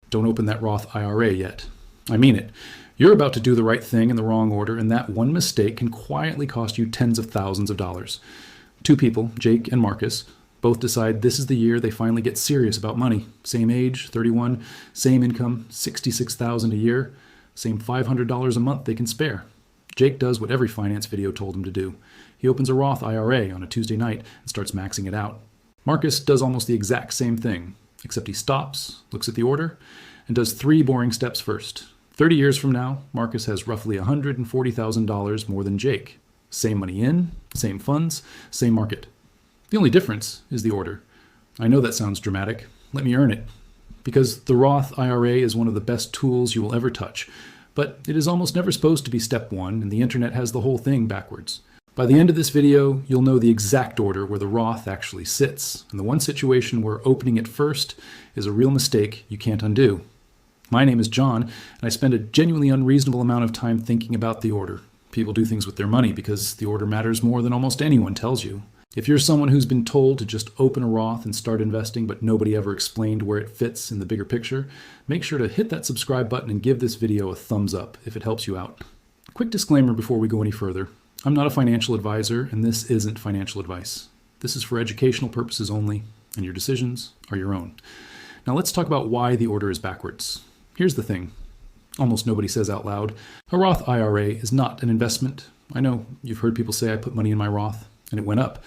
don't open that Roth IRA yet. I mean it. You're about to do the right thing in the wrong order, and that one mistake can quietly cost you tens of thousands of dollars. Two people, Jake and Marcus, both decide this is the year they finally get serious about money. Same age, 31, same income, $66,000 a year, same $500 a month they can spare. Jake does what every finance video told him to do. He opens a Roth IRA on a Tuesday night and starts maxing it out. Marcus does almost the exact same thing, except he stops, looks at the order, and does 3 boring steps first. 30 years from now, Marcus has roughly $140,000 more than Jake. Same money in, same funds, same market. The only difference is the order. I know that sounds dramatic. Let me earn it. Because the Roth IRA is one of the best tools you will ever touch, but it is almost never supposed to be step 1, and the internet has the whole thing backwards. By the end of this video, you'll know the exact order where the Roth actually sits, and the one situation where opening it first is a real mistake you can't undo. My name is John, and I spend a genuinely unreasonable amount of time thinking about the order. People do things with their money because the order matters more than almost anyone tells you. If you're someone who's been told to just open a Roth and start investing, but nobody ever explained where it fits in the bigger picture, make sure to hit that subscribe button and give this video a thumbs up if it helps you out. Quick disclaimer before we go any further. I'm not a financial advisor, and this isn't financial advice. This is for educational purposes only, and your decisions are your own. Now let's talk about why the order is backwards. Here's the thing. Almost nobody says out loud, a Roth IRA is not an investment. I know you've heard people say I put money in my Roth and it went up.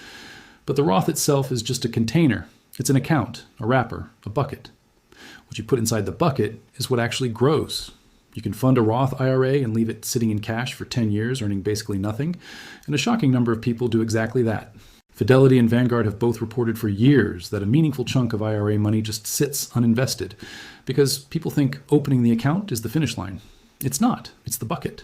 But the Roth itself is just a container. It's an account, a wrapper, a bucket. What you put inside the bucket is what actually grows. You can fund a Roth IRA and leave it sitting in cash for 10 years, earning basically nothing. And a shocking number of people do exactly that. Fidelity and Vanguard have both reported for years that a meaningful chunk of IRA money just sits uninvested because people think opening the account is the finish line. It's not. It's the bucket.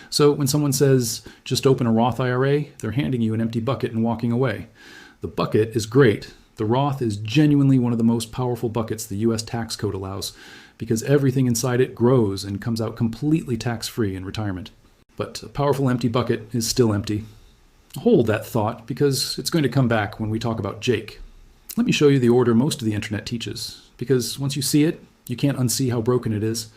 So when someone says, just open a Roth IRA, they're handing you an empty bucket and walking away. The bucket is great. The Roth is genuinely one of the most powerful buckets the U.S. tax code allows because everything inside it grows and comes out completely tax-free in retirement. But a powerful empty bucket is still empty. Hold that thought because it's going to come back when we talk about Jake. Let me show you the order most of the internet teaches, because once you see it, you can't unsee how broken it is.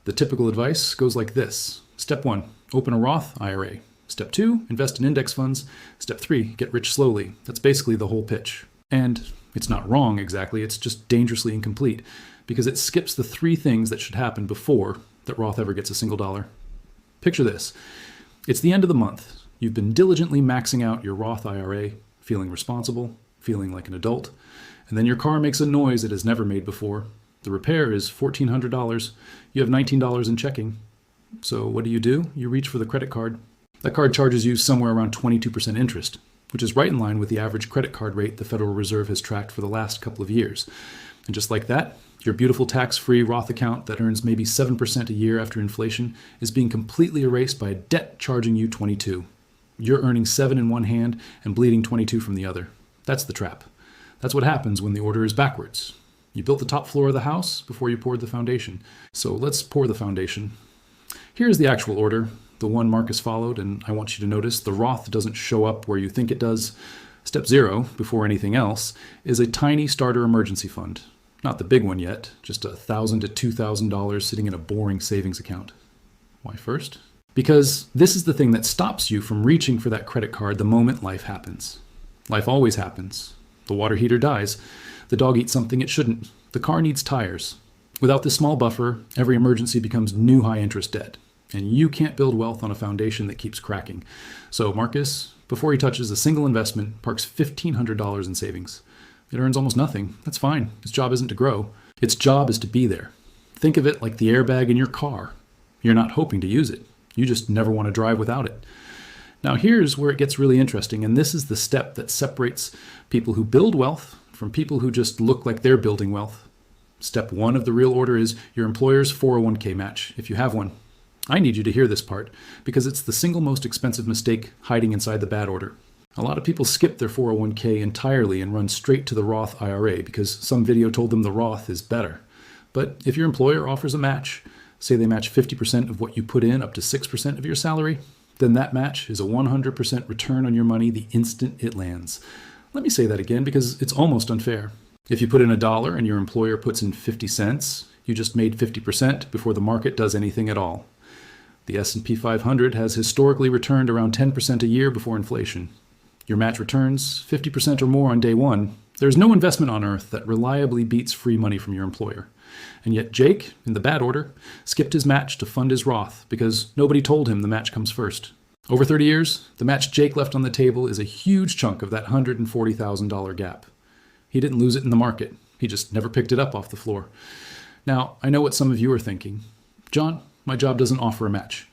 The typical advice goes like this. Step 1, open a Roth IRA. Step 2, invest in index funds. Step 3, get rich slowly. That's basically the whole pitch. And it's not wrong exactly, it's just dangerously incomplete, because it skips the 3 things that should happen before that Roth ever gets a single dollar. Picture this. It's the end of the month. You've been diligently maxing out your Roth IRA, feeling responsible, feeling like an adult, and then your car makes a noise it has never made before. The repair is $1,400. You have $19 in checking. So what do? You reach for the credit card. That card charges you somewhere around 22% interest, which is right in line with the average credit card rate the Federal Reserve has tracked for the last couple of years. And just like that, your beautiful tax-free Roth account that earns maybe 7% a year after inflation is being completely erased by a debt charging you 22. You're earning 7 in one hand and bleeding 22 from the other. That's the trap. That's what happens when the order is backwards. You built the top floor of the house before you poured the foundation. So let's pour the foundation. Here's the actual order, the one Marcus followed, and I want you to notice the Roth doesn't show up where you think it does. Step 0, before anything else, is a tiny starter emergency fund. Not the big one yet, just $1,000 to $2,000 sitting in a boring savings account. Why first? Because this is the thing that stops you from reaching for that credit card the moment life happens. Life always happens. The water heater dies. The dog eats something it shouldn't. The car needs tires. Without this small buffer, every emergency becomes new high-interest debt. And you can't build wealth on a foundation that keeps cracking. So Marcus, before he touches a single investment, parks $1,500 in savings. It earns almost nothing. That's fine. His job isn't to grow. Its job is to be there. Think of it like the airbag in your car. You're not hoping to use it. You just never want to drive without it. Now here's where it gets really interesting, and this is the step that separates people who build wealth from people who just look like they're building wealth. Step 1 of the real order is your employer's 401k match, if you have one. I need you to hear this part, because it's the single most expensive mistake hiding inside the bad order. A lot of people skip their 401k entirely and run straight to the Roth IRA because some video told them the Roth is better. But if your employer offers a match, say they match 50% of what you put in up to 6% of your salary, then that match is a 100% return on your money the instant it lands. Let me say that again because it's almost unfair. If you put in $1 and your employer puts in 50 cents, you just made 50% before the market does anything at all. The S&P 500 has historically returned around 10% a year before inflation. Your match returns 50% or more on day one. There's no investment on earth that reliably beats free money from your employer. And yet Jake, in the bad order, skipped his match to fund his Roth because nobody told him the match comes first. Over 30 years, the match Jake left on the table is a huge chunk of that $140,000 gap. He didn't lose it in the market. He just never picked it up off the floor. Now, I know what some of you are thinking. John, my job doesn't offer a match.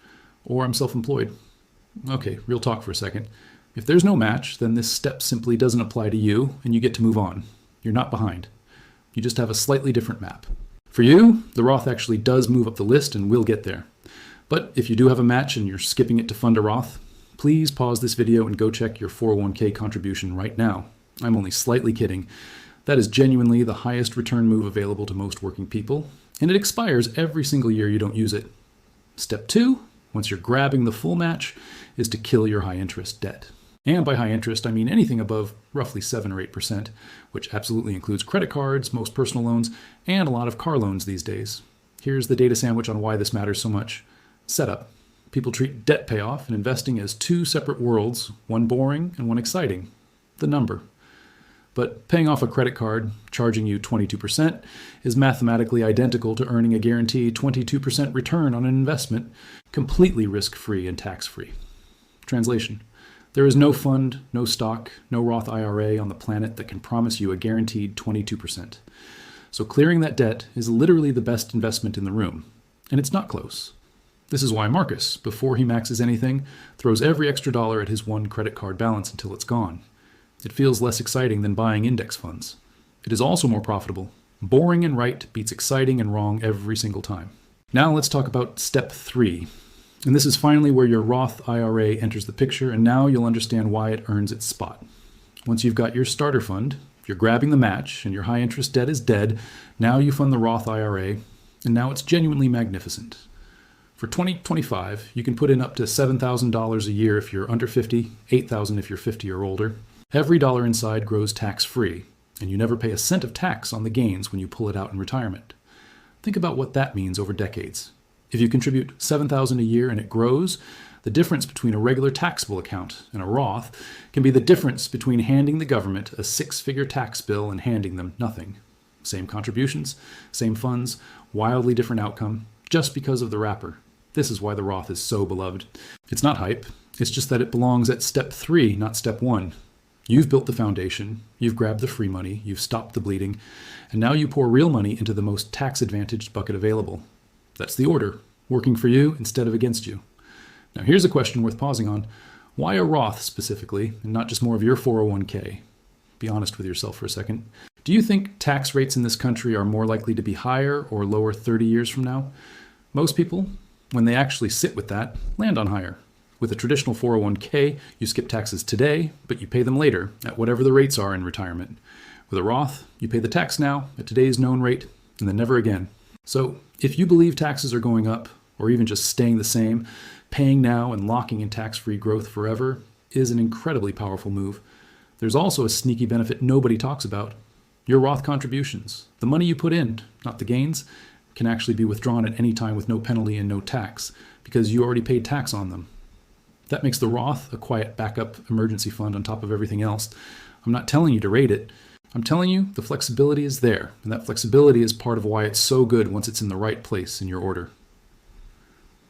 Or I'm self-employed. Okay, real talk for a second. If there's no match, then this step simply doesn't apply to you, and you get to move on. You're not behind. You just have a slightly different map. For you, the Roth actually does move up the list, and we'll get there. But if you do have a match and you're skipping it to fund a Roth, please pause this video and go check your 401k contribution right now. I'm only slightly kidding. That is genuinely the highest return move available to most working people, and it expires every single year you don't use it. Step 2, once you're grabbing the full match, is to kill your high-interest debt. And by high interest, I mean anything above roughly 7 or 8%, which absolutely includes credit cards, most personal loans, and a lot of car loans these days. Here's the data sandwich on why this matters so much. Setup. People treat debt payoff and investing as two separate worlds, one boring and one exciting. The number. But paying off a credit card, charging you 22%, is mathematically identical to earning a guaranteed 22% return on an investment, completely risk-free and tax-free. Translation. There is no fund, no stock, no Roth IRA on the planet that can promise you a guaranteed 22%. So clearing that debt is literally the best investment in the room. And it's not close. This is why Marcus, before he maxes anything, throws every extra dollar at his one credit card balance until it's gone. It feels less exciting than buying index funds. It is also more profitable. Boring and right beats exciting and wrong every single time. Now let's talk about step 3. And this is finally where your Roth IRA enters the picture, and now you'll understand why it earns its spot. Once you've got your starter fund, you're grabbing the match, and your high-interest debt is dead, now you fund the Roth IRA, and now it's genuinely magnificent. For 2025, you can put in up to $7,000 a year if you're under 50, $8,000 if you're 50 or older. Every dollar inside grows tax-free, and you never pay a cent of tax on the gains when you pull it out in retirement. Think about what that means over decades. If you contribute $7,000 a year and it grows, the difference between a regular taxable account and a Roth can be the difference between handing the government a 6-figure tax bill and handing them nothing. Same contributions, same funds, wildly different outcome, just because of the wrapper. This is why the Roth is so beloved. It's not hype, it's just that it belongs at step 3, not step 1. You've built the foundation, you've grabbed the free money, you've stopped the bleeding, and now you pour real money into the most tax-advantaged bucket available. That's the order, working for you instead of against you. Now here's a question worth pausing on. Why a Roth specifically, and not just more of your 401k? Be honest with yourself for a second. Do you think tax rates in this country are more likely to be higher or lower 30 years from now? Most people, when they actually sit with that, land on higher. With a traditional 401k, you skip taxes today, but you pay them later at whatever the rates are in retirement. With a Roth, you pay the tax now at today's known rate, and then never again. So if you believe taxes are going up, or even just staying the same, paying now and locking in tax-free growth forever is an incredibly powerful move. There's also a sneaky benefit nobody talks about. Your Roth contributions, the money you put in, not the gains, can actually be withdrawn at any time with no penalty and no tax, because you already paid tax on them. That makes the Roth a quiet backup emergency fund on top of everything else. I'm not telling you to rate it. I'm telling you the flexibility is there, and that flexibility is part of why it's so good once it's in the right place in your order.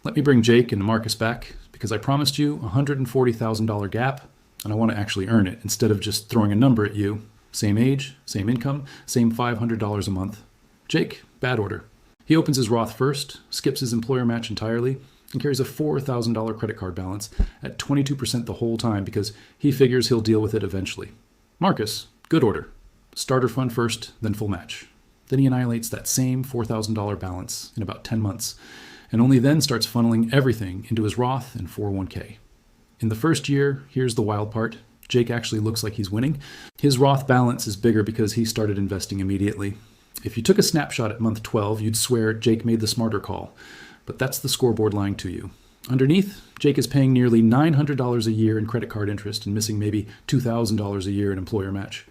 Let me bring Jake and Marcus back, because I promised you a $140,000 gap, and I want to actually earn it instead of just throwing a number at you. Same age, same income, same $500 a month. Jake, bad order. He opens his Roth first, skips his employer match entirely, and carries a $4,000 credit card balance at 22% the whole time because he figures he'll deal with it eventually. Marcus, good order. Starter fund first, then full match. Then he annihilates that same $4,000 balance in about 10 months, and only then starts funneling everything into his Roth and 401k. In the first year, here's the wild part, Jake actually looks like he's winning. His Roth balance is bigger because he started investing immediately. If you took a snapshot at month 12, you'd swear Jake made the smarter call, but that's the scoreboard lying to you. Underneath, Jake is paying nearly $900 a year in credit card interest and missing maybe $2,000 a year in employer match.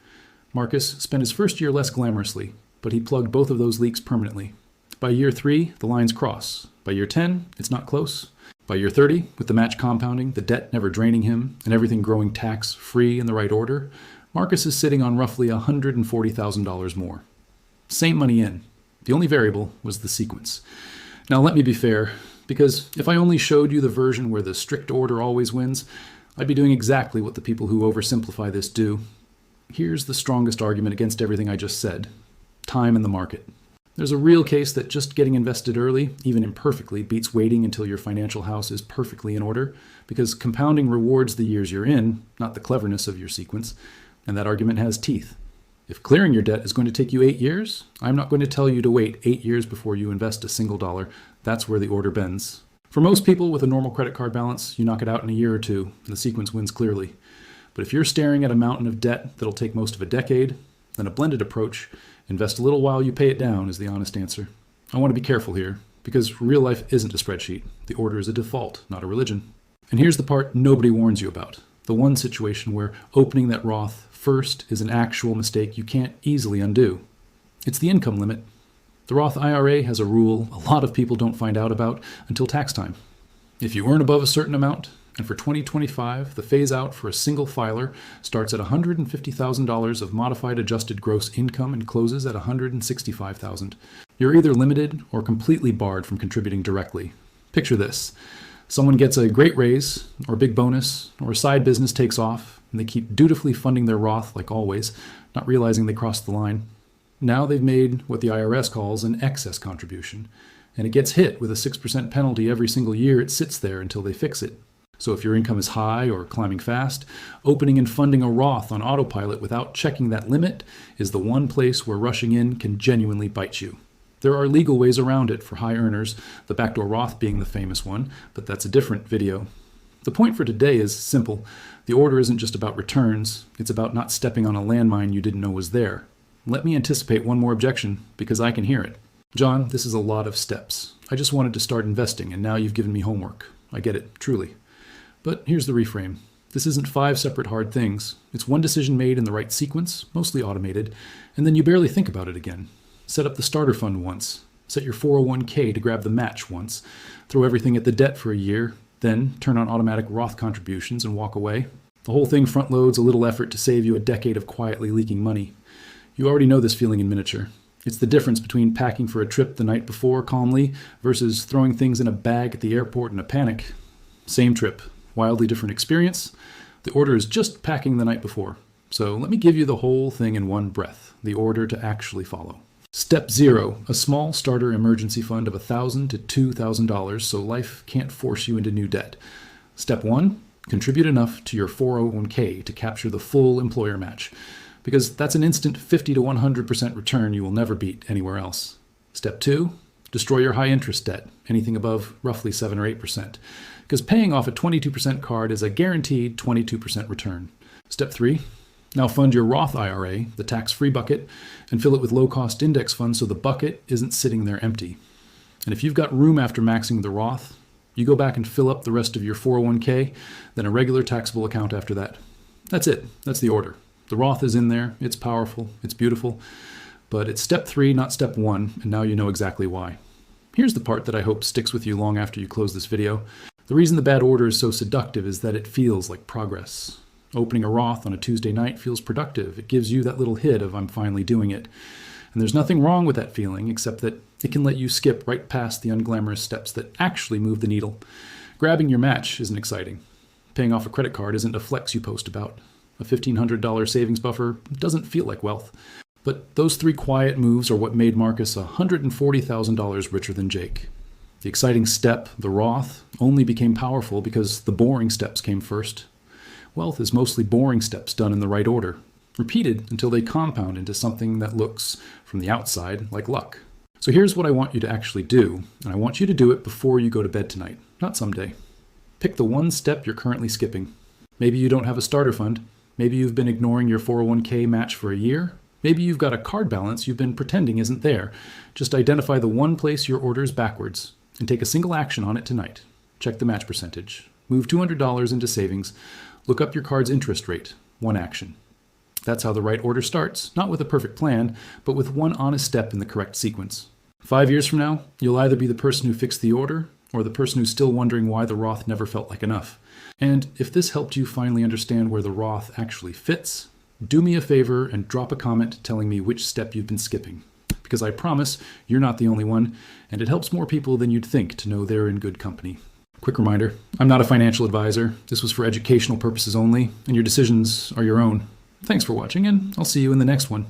Marcus spent his first year less glamorously, but he plugged both of those leaks permanently. By year 3, the lines cross. By year 10, it's not close. By year 30, with the match compounding, the debt never draining him, and everything growing tax-free in the right order, Marcus is sitting on roughly $140,000 more. Same money in. The only variable was the sequence. Now let me be fair, because if I only showed you the version where the strict order always wins, I'd be doing exactly what the people who oversimplify this do. Here's the strongest argument against everything I just said. Time in the market. There's a real case that just getting invested early, even imperfectly, beats waiting until your financial house is perfectly in order, because compounding rewards the years you're in, not the cleverness of your sequence, and that argument has teeth. If clearing your debt is going to take you 8 years, I'm not going to tell you to wait 8 years before you invest a single dollar. That's where the order bends. For most people with a normal credit card balance, you knock it out in a year or two, and the sequence wins clearly. But if you're staring at a mountain of debt that'll take most of a decade, then a blended approach, invest a little while you pay it down, is the honest answer. I want to be careful here, because real life isn't a spreadsheet. The order is a default, not a religion. And here's the part nobody warns you about. The one situation where opening that Roth first is an actual mistake you can't easily undo. It's the income limit. The Roth IRA has a rule a lot of people don't find out about until tax time. If you earn above a certain amount, and for 2025, the phase-out for a single filer starts at $150,000 of modified adjusted gross income and closes at $165,000. You're either limited or completely barred from contributing directly. Picture this. Someone gets a great raise, or a big bonus, or a side business takes off, and they keep dutifully funding their Roth like always, not realizing they crossed the line. Now they've made what the IRS calls an excess contribution, and it gets hit with a 6% penalty every single year it sits there until they fix it. So if your income is high or climbing fast, opening and funding a Roth on autopilot without checking that limit is the one place where rushing in can genuinely bite you. There are legal ways around it for high earners, the backdoor Roth being the famous one, but that's a different video. The point for today is simple. The order isn't just about returns, it's about not stepping on a landmine you didn't know was there. Let me anticipate one more objection, because I can hear it. John, this is a lot of steps. I just wanted to start investing, and now you've given me homework. I get it, truly. But here's the reframe. This isn't 5 separate hard things. It's one decision made in the right sequence, mostly automated, and then you barely think about it again. Set up the starter fund once. Set your 401k to grab the match once. Throw everything at the debt for a year, then turn on automatic Roth contributions and walk away. The whole thing front loads a little effort to save you a decade of quietly leaking money. You already know this feeling in miniature. It's the difference between packing for a trip the night before calmly versus throwing things in a bag at the airport in a panic. Same trip. Wildly different experience. The order is just packing the night before. So let me give you the whole thing in one breath, the order to actually follow. Step 0, a small starter emergency fund of $1,000 to $2,000 so life can't force you into new debt. Step 1, contribute enough to your 401k to capture the full employer match, because that's an instant 50 to 100% return you will never beat anywhere else. Step 2, destroy your high interest debt, anything above roughly 7 or 8%. Because paying off a 22% card is a guaranteed 22% return. Step 3, now fund your Roth IRA, the tax-free bucket, and fill it with low-cost index funds so the bucket isn't sitting there empty. And if you've got room after maxing the Roth, you go back and fill up the rest of your 401k, then a regular taxable account after that. That's it. That's the order. The Roth is in there. It's powerful. It's beautiful. But it's step 3, not step 1, and now you know exactly why. Here's the part that I hope sticks with you long after you close this video. The reason the bad order is so seductive is that it feels like progress. Opening a Roth on a Tuesday night feels productive. It gives you that little hit of I'm finally doing it. And there's nothing wrong with that feeling except that it can let you skip right past the unglamorous steps that actually move the needle. Grabbing your match isn't exciting. Paying off a credit card isn't a flex you post about. A $1,500 savings buffer doesn't feel like wealth. But those 3 quiet moves are what made Marcus $140,000 richer than Jake. The exciting step, the Roth, only became powerful because the boring steps came first. Wealth is mostly boring steps done in the right order, repeated until they compound into something that looks, from the outside, like luck. So here's what I want you to actually do, and I want you to do it before you go to bed tonight, not someday. Pick the one step you're currently skipping. Maybe you don't have a starter fund. Maybe you've been ignoring your 401k match for a year. Maybe you've got a card balance you've been pretending isn't there. Just identify the one place your order is backwards and take a single action on it tonight. Check the match percentage. Move $200 into savings. Look up your card's interest rate. One action. That's how the right order starts, not with a perfect plan, but with one honest step in the correct sequence. 5 years from now, you'll either be the person who fixed the order or the person who's still wondering why the Roth never felt like enough. And if this helped you finally understand where the Roth actually fits, do me a favor and drop a comment telling me which step you've been skipping. Because I promise you're not the only one, and it helps more people than you'd think to know they're in good company. Quick reminder, I'm not a financial advisor. This was for educational purposes only, and your decisions are your own. Thanks for watching, and I'll see you in the next one.